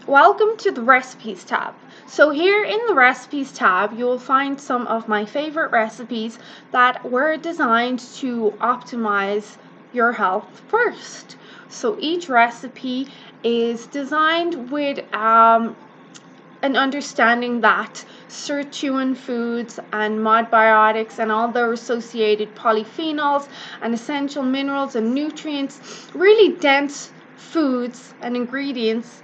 Welcome to the recipes tab. So here in the recipes tab, you will find some of my favorite recipes that were designed to optimize your health first. So each recipe is designed with an understanding that SIRTfoods and modbiotics and all their associated polyphenols and essential minerals and nutrients, really dense foods and ingredients,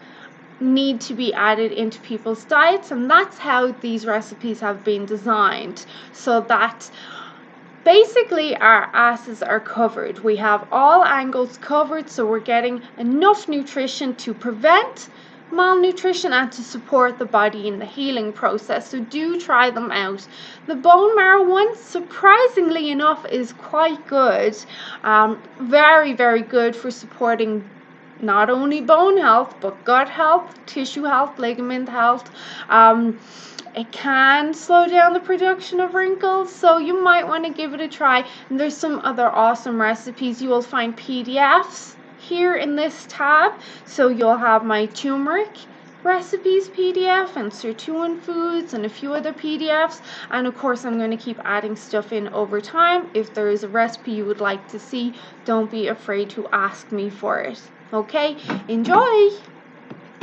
need to be added into people's diets, and that's how these recipes have been designed, so that basically our asses are covered. We have all angles covered, so we're getting enough nutrition to prevent malnutrition and to support the body in the healing process. So do try them out. The bone marrow one, surprisingly enough, is quite good. Very good for supporting not only bone health but gut health, tissue health, ligament health. It can slow down the production of wrinkles, so you might want to give it a try. And there's some other awesome recipes. You will find PDFs here in this tab, so you'll have my turmeric recipes PDF and SIRTfoods and a few other PDFs, and of course I'm going to keep adding stuff in over time. If there is a recipe you would like to see, don't be afraid to ask me for it. Okay, enjoy!